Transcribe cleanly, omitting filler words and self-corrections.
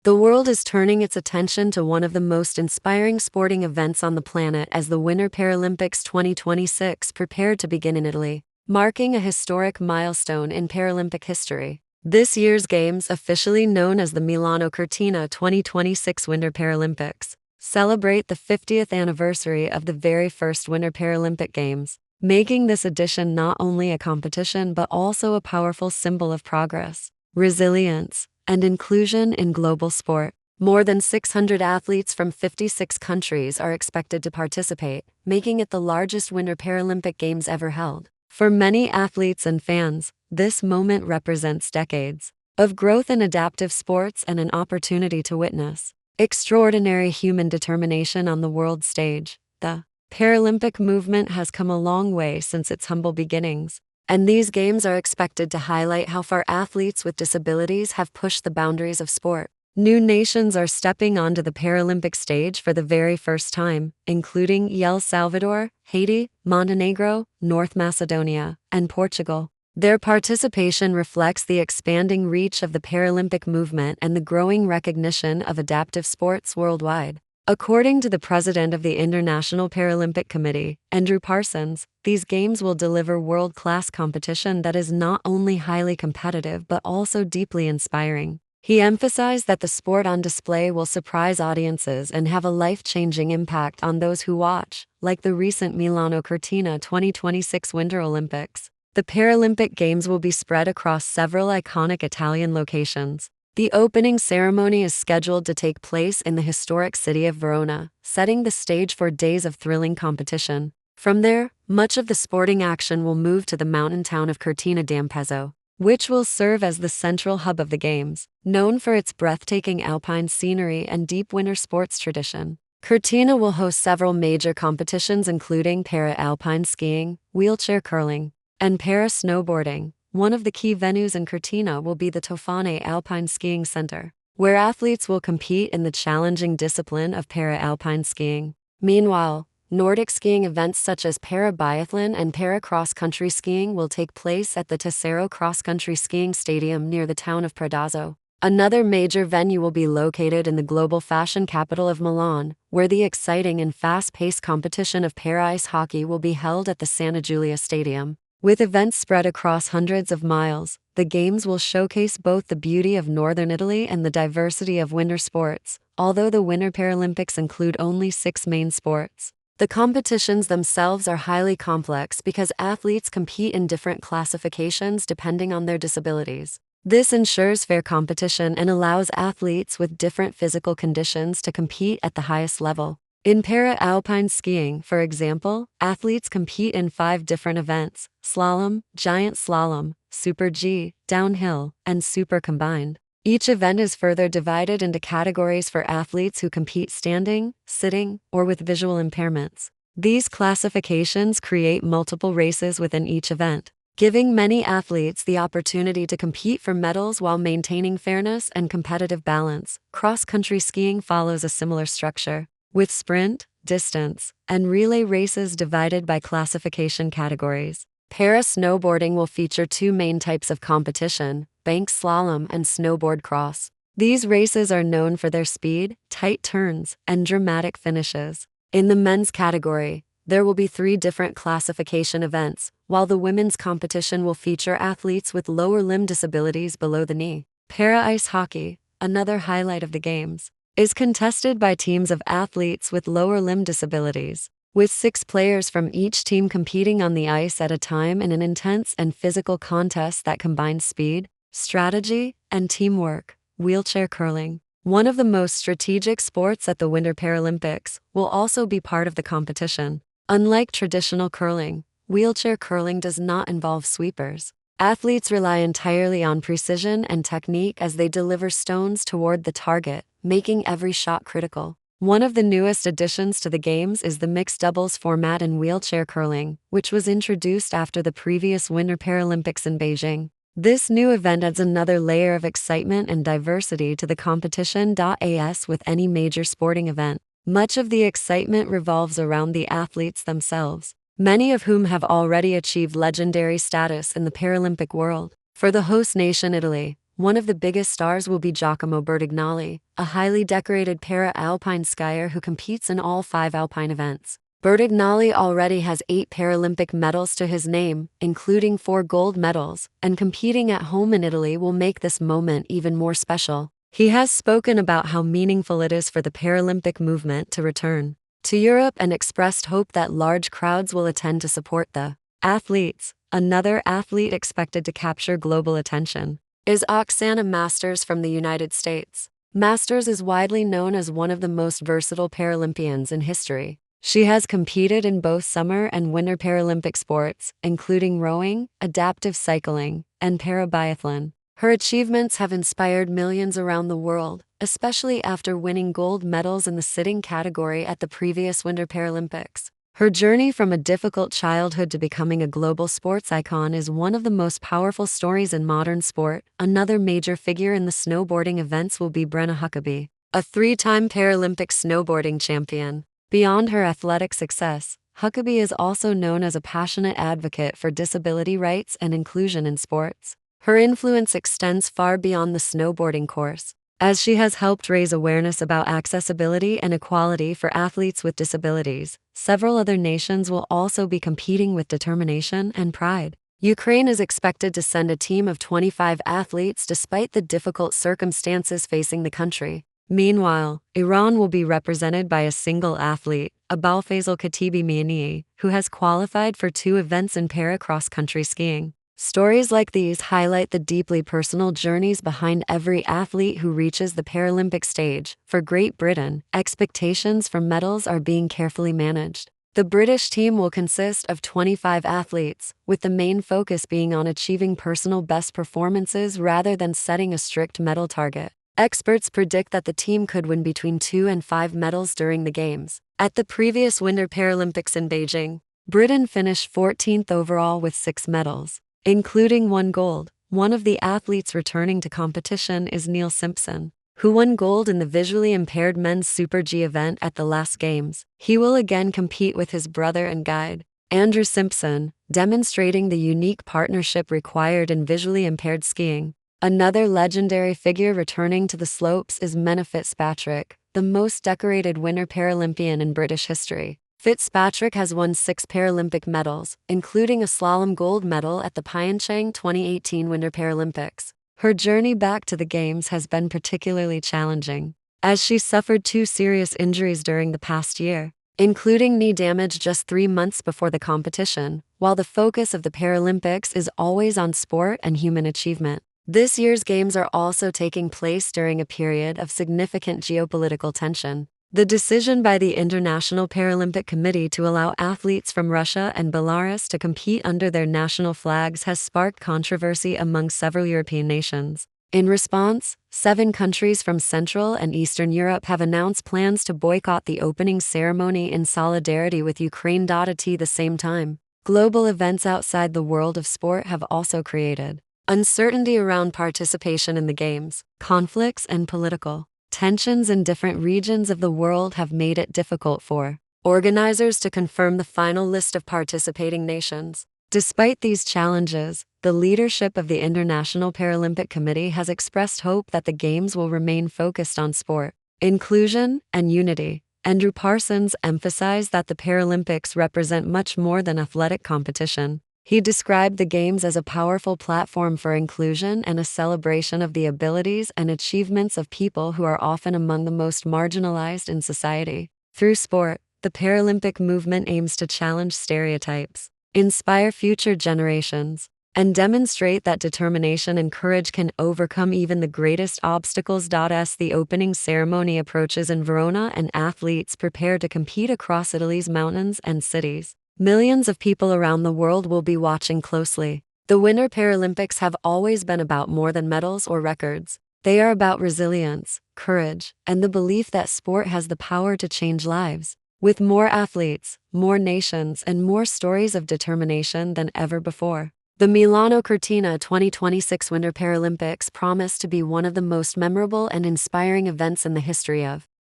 The world is turning its attention to one of the most inspiring sporting events on the planet as the Winter Paralympics 2026 prepare to begin in Italy, marking a historic milestone in Paralympic history. This year's Games, officially known as the Milano Cortina 2026 Winter Paralympics, celebrate the 50th anniversary of the very first Winter Paralympic Games, making this edition not only a competition but also a powerful symbol of progress, resilience, and inclusion in global sport. More than 600 athletes from 56 countries are expected to participate, making it the largest Winter Paralympic Games ever held. For many athletes and fans, this moment represents decades of growth in adaptive sports and an opportunity to witness extraordinary human determination on the world stage. The Paralympic movement has come a long way since its humble beginnings, and these games are expected to highlight how far athletes with disabilities have pushed the boundaries of sport. New nations are stepping onto the Paralympic stage for the very first time, including El Salvador, Haiti, Montenegro, North Macedonia, and Portugal. Their participation reflects the expanding reach of the Paralympic movement and the growing recognition of adaptive sports worldwide. According to the president of the International Paralympic Committee, Andrew Parsons, these games will deliver world-class competition that is not only highly competitive but also deeply inspiring. He emphasized that the sport on display will surprise audiences and have a life-changing impact on those who watch, like the recent Milano Cortina 2026 Winter Olympics. The Paralympic Games will be spread across several iconic Italian locations. The opening ceremony is scheduled to take place in the historic city of Verona, setting the stage for days of thrilling competition. From there, much of the sporting action will move to the mountain town of Cortina d'Ampezzo, which will serve as the central hub of the Games. Known for its breathtaking alpine scenery and deep winter sports tradition, Cortina will host several major competitions including para-alpine skiing, wheelchair curling, and para-snowboarding. One of the key venues in Cortina will be the Tofane Alpine Skiing Center, where athletes will compete in the challenging discipline of para-alpine skiing. Meanwhile, Nordic skiing events such as para-biathlon and para-cross-country skiing will take place at the Tessero Cross-Country Skiing Stadium near the town of Predazzo. Another major venue will be located in the global fashion capital of Milan, where the exciting and fast-paced competition of para-ice hockey will be held at the Santa Giulia Stadium. With events spread across hundreds of miles, the Games will showcase both the beauty of northern Italy and the diversity of winter sports. Although the Winter Paralympics include only 6 main sports, the competitions themselves are highly complex because athletes compete in different classifications depending on their disabilities. This ensures fair competition and allows athletes with different physical conditions to compete at the highest level. In para-alpine skiing, for example, athletes compete in 5 different events: slalom, giant slalom, super G, downhill, and super combined. Each event is further divided into categories for athletes who compete standing, sitting, or with visual impairments. These classifications create multiple races within each event, giving many athletes the opportunity to compete for medals while maintaining fairness and competitive balance. Cross-country skiing follows a similar structure, with sprint, distance, and relay races divided by classification categories. Para-snowboarding will feature 2 main types of competition: bank slalom and snowboard cross. These races are known for their speed, tight turns, and dramatic finishes. In the men's category, there will be 3 different classification events, while the women's competition will feature athletes with lower limb disabilities below the knee. Para-ice hockey, another highlight of the Games, is contested by teams of athletes with lower limb disabilities, with 6 players from each team competing on the ice at a time in an intense and physical contest that combines speed, strategy, and teamwork. Wheelchair curling, one of the most strategic sports at the Winter Paralympics, will also be part of the competition. Unlike traditional curling, wheelchair curling does not involve sweepers. Athletes rely entirely on precision and technique as they deliver stones toward the target, making every shot critical. One of the newest additions to the Games is the mixed doubles format in wheelchair curling, which was introduced after the previous Winter Paralympics in Beijing. This new event adds another layer of excitement and diversity to the competition. As with any major sporting event, much of the excitement revolves around the athletes themselves, many of whom have already achieved legendary status in the Paralympic world. For the host nation Italy, One of the biggest stars will be Giacomo Bertagnolli, a highly decorated para-alpine skier who competes in all 5 alpine events. Bertagnolli already has 8 Paralympic medals to his name, including 4 gold medals, and competing at home in Italy will make this moment even more special. He has spoken about how meaningful it is for the Paralympic movement to return to Europe and expressed hope that large crowds will attend to support the athletes. Another athlete expected to capture global attention is Oksana Masters from the United States. Masters is widely known as one of the most versatile Paralympians in history. She has competed in both summer and winter Paralympic sports, including rowing, adaptive cycling, and para-biathlon. Her achievements have inspired millions around the world, especially after winning gold medals in the sitting category at the previous Winter Paralympics. Her journey from a difficult childhood to becoming a global sports icon is one of the most powerful stories in modern sport. Another major figure in the snowboarding events will be Brenna Huckaby, a 3-time Paralympic snowboarding champion. Beyond her athletic success, Huckaby is also known as a passionate advocate for disability rights and inclusion in sports. Her influence extends far beyond the snowboarding course, as she has helped raise awareness about accessibility and equality for athletes with disabilities. Several other nations will also be competing with determination and pride. Ukraine is expected to send a team of 25 athletes despite the difficult circumstances facing the country. Meanwhile, Iran will be represented by a single athlete, Abolfazl Khatibimiani, who has qualified for 2 events in para cross-country skiing. Stories like these highlight the deeply personal journeys behind every athlete who reaches the Paralympic stage. For Great Britain, expectations for medals are being carefully managed. The British team will consist of 25 athletes, with the main focus being on achieving personal best performances rather than setting a strict medal target. Experts predict that the team could win between 2 and 5 medals during the Games. At the previous Winter Paralympics in Beijing, Britain finished 14th overall with 6 medals, including 1 gold. One of the athletes returning to competition is Neil Simpson, who won gold in the visually impaired men's Super G event at the last Games. He will again compete with his brother and guide, Andrew Simpson, demonstrating the unique partnership required in visually impaired skiing. Another legendary figure returning to the slopes is Menna Fitzpatrick, the most decorated Winter Paralympian in British history. Fitzpatrick has won 6 Paralympic medals, including a slalom gold medal at the Pyeongchang 2018 Winter Paralympics. Her journey back to the Games has been particularly challenging, as she suffered 2 serious injuries during the past year, including knee damage just 3 months before the competition. While the focus of the Paralympics is always on sport and human achievement, this year's Games are also taking place during a period of significant geopolitical tension. The decision by the International Paralympic Committee to allow athletes from Russia and Belarus to compete under their national flags has sparked controversy among several European nations. In response, 7 countries from Central and Eastern Europe have announced plans to boycott the opening ceremony in solidarity with Ukraine. At the same time, global events outside the world of sport have also created uncertainty around participation in the Games. Conflicts and political tensions in different regions of the world have made it difficult for organizers to confirm the final list of participating nations. Despite these challenges, the leadership of the International Paralympic Committee has expressed hope that the Games will remain focused on sport, inclusion, and unity. Andrew Parsons emphasized that the Paralympics represent much more than athletic competition. He described the Games as a powerful platform for inclusion and a celebration of the abilities and achievements of people who are often among the most marginalized in society. Through sport, the Paralympic movement aims to challenge stereotypes, inspire future generations, and demonstrate that determination and courage can overcome even the greatest obstacles. As the opening ceremony approaches in Verona and athletes prepare to compete across Italy's mountains and cities, millions of people around the world will be watching closely. The Winter Paralympics have always been about more than medals or records. They are about resilience, courage, and the belief that sport has the power to change lives. With more athletes, more nations, and more stories of determination than ever before, the Milano Cortina 2026 Winter Paralympics promise to be one of the most memorable and inspiring events in the history of